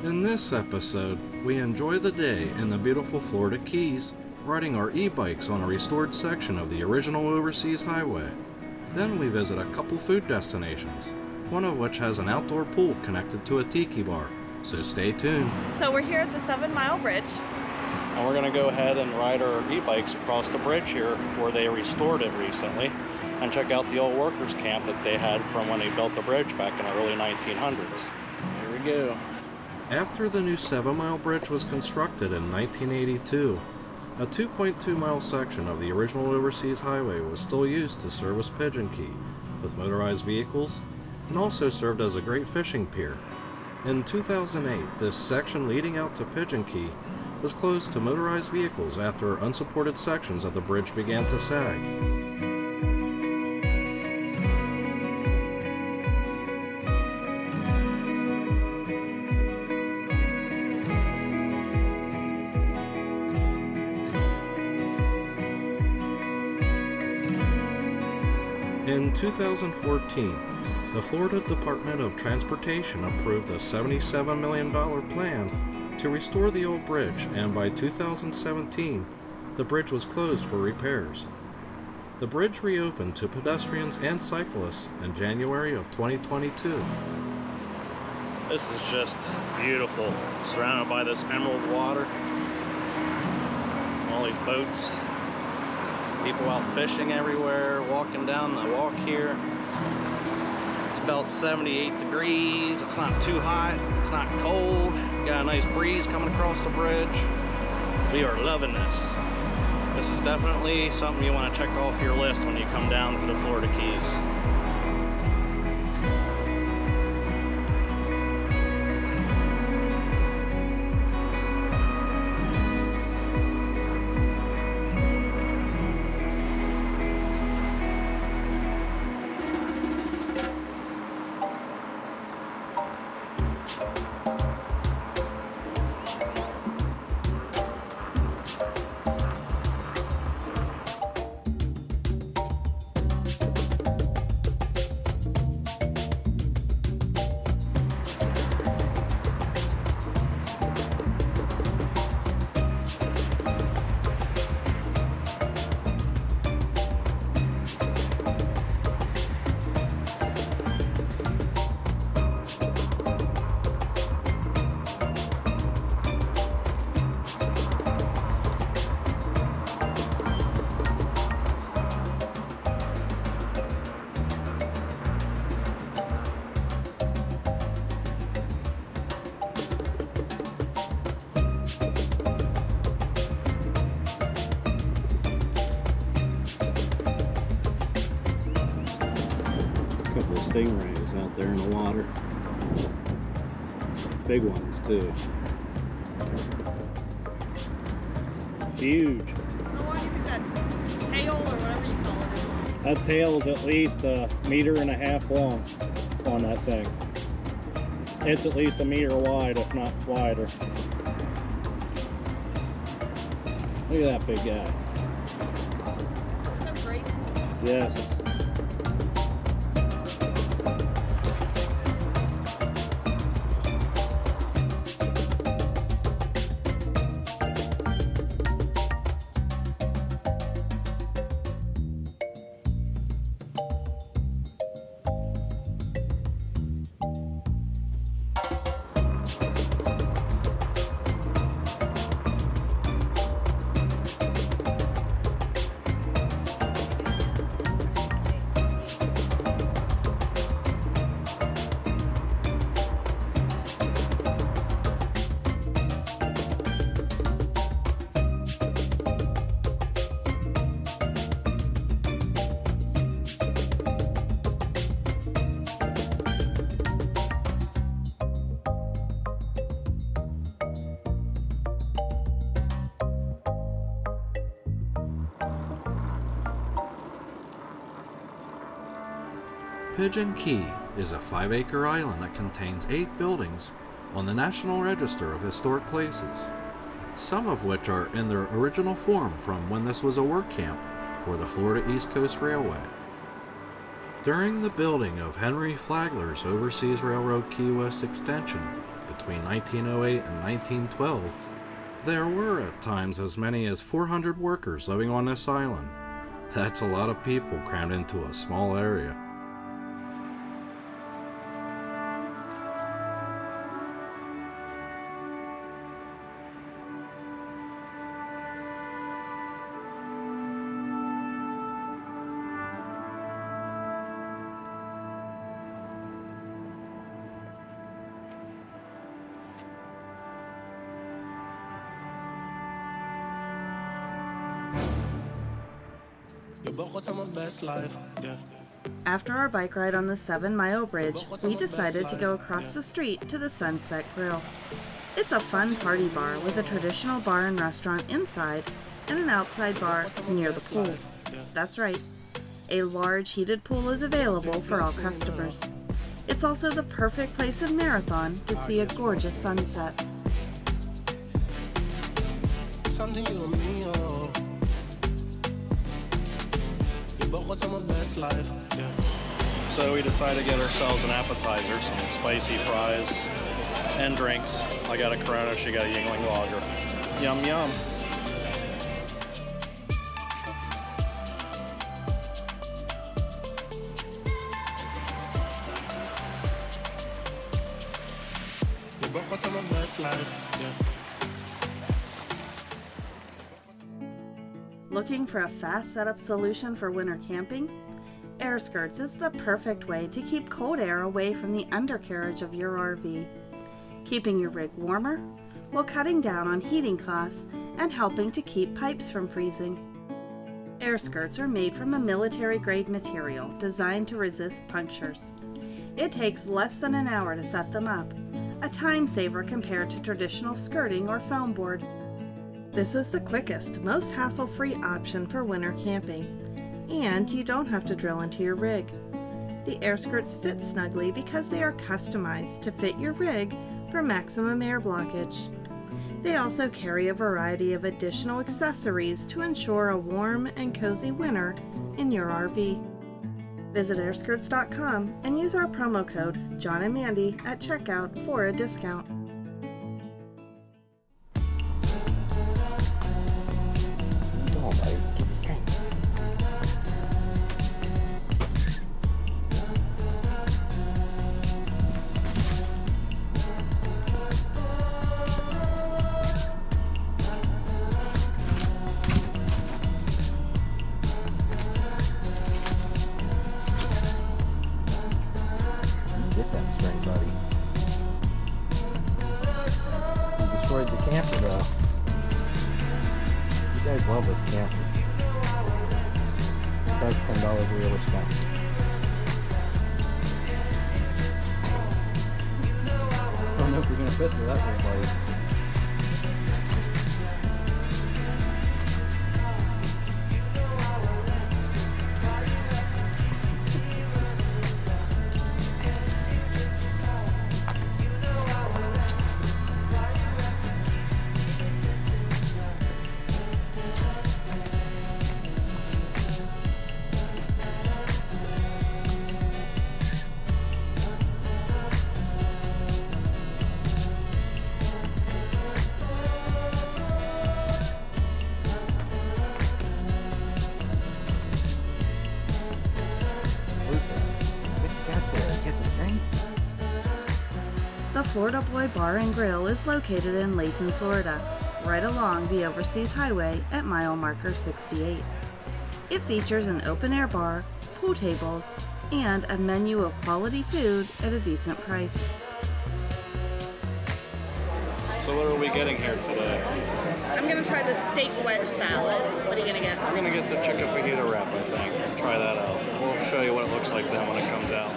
In this episode, we enjoy the day in the beautiful Florida Keys, riding our e-bikes on a restored section of the original overseas highway. Then we visit a couple food destinations, one of which has an outdoor pool connected to a tiki bar, so stay tuned. So we're here at the 7 Mile Bridge. And we're going to go ahead and ride our e-bikes across the bridge here where they restored it recently and check out the old workers camp that they had from when they built the bridge back in the early 1900s. Here we go. After the new 7 Mile Bridge was constructed in 1982, a 2.2 mile section of the original overseas highway was still used to service Pigeon Key with motorized vehicles and also served as a great fishing pier. In 2008, this section leading out to Pigeon Key was closed to motorized vehicles after unsupported sections of the bridge began to sag. In 2014, the Florida Department of Transportation approved a $77 million plan to restore the old bridge, and by 2017, the bridge was closed for repairs. The bridge reopened to pedestrians and cyclists in January of 2022. This is just beautiful, surrounded by this emerald water, all these boats. People out fishing everywhere, walking down the walk here. It's about 78 degrees. It's not too hot. It's not cold. Got a nice breeze coming across the bridge. We are loving this. This is definitely something you want to check off your list when you come down to the Florida Keys. Couple of stingrays out there in the water. Big ones too. It's huge. How long do you think that tail or whatever you call it is? That tail is at least 1.5 meters long on that thing. It's at least 1 meter wide, if not wider. Look at that big guy. So graceful. Yes. Pigeon Key is a 5-acre island that contains 8 buildings on the National Register of Historic Places, some of which are in their original form from when this was a work camp for the Florida East Coast Railway. During the building of Henry Flagler's Overseas Railroad Key West extension between 1908 and 1912. There were at times as many as 400 workers living on this island. That's a lot of people crammed into a small area. After our bike ride on the 7-mile bridge, we decided to go across the street to the Sunset Grill. It's a fun party bar with a traditional bar and restaurant inside and an outside bar near the pool. That's right, a large heated pool is available for all customers. It's also the perfect place in Marathon to see a gorgeous sunset. So we decided to get ourselves an appetizer, some spicy fries and drinks. I got a Corona, she got a Yingling Lager. Yum yum. Looking for a fast setup solution for winter camping? Airskirts is the perfect way to keep cold air away from the undercarriage of your RV, keeping your rig warmer while cutting down on heating costs and helping to keep pipes from freezing. Airskirts are made from a military-grade material designed to resist punctures. It takes less than an hour to set them up, a time saver compared to traditional skirting or foam board. This is the quickest, most hassle-free option for winter camping, and you don't have to drill into your rig. The Airskirts fit snugly because they are customized to fit your rig for maximum air blockage. They also carry a variety of additional accessories to ensure a warm and cozy winter in your RV. Visit airskirts.com and use our promo code John and Mandy at checkout for a discount. Get that string, buddy. You destroyed the camper, though. You guys love this camper. That's $10 we ever spent. I don't know if you're gonna fit through that thing, buddy. The Florida Boy Bar and Grill is located in Layton, Florida, right along the Overseas Highway at mile marker 68. It features an open-air bar, pool tables, and a menu of quality food at a decent price. So what are we getting here today? I'm gonna try the steak wedge salad. What are you gonna get? I'm gonna get the chicken fajita wrap, I think. Try that out. We'll show you what it looks like then when it comes out.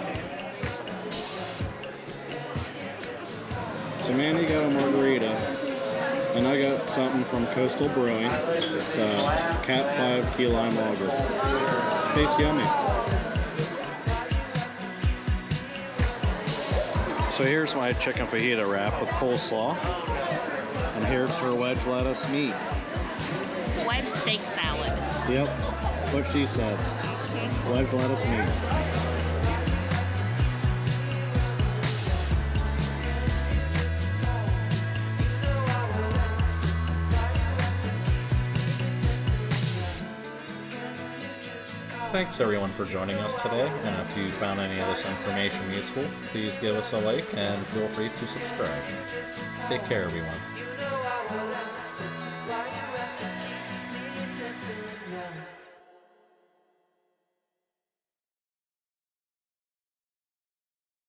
So Mandy got a margarita, and I got something from Coastal Brewing. It's a Cat 5 Key Lime Lager. Tastes yummy. So here's my chicken fajita wrap with coleslaw. And here's her wedge lettuce meat. Wedge steak salad. Yep, what she said. Wedge lettuce meat. Thanks everyone for joining us today, and if you found any of this information useful, please give us a like and feel free to subscribe. Take care everyone.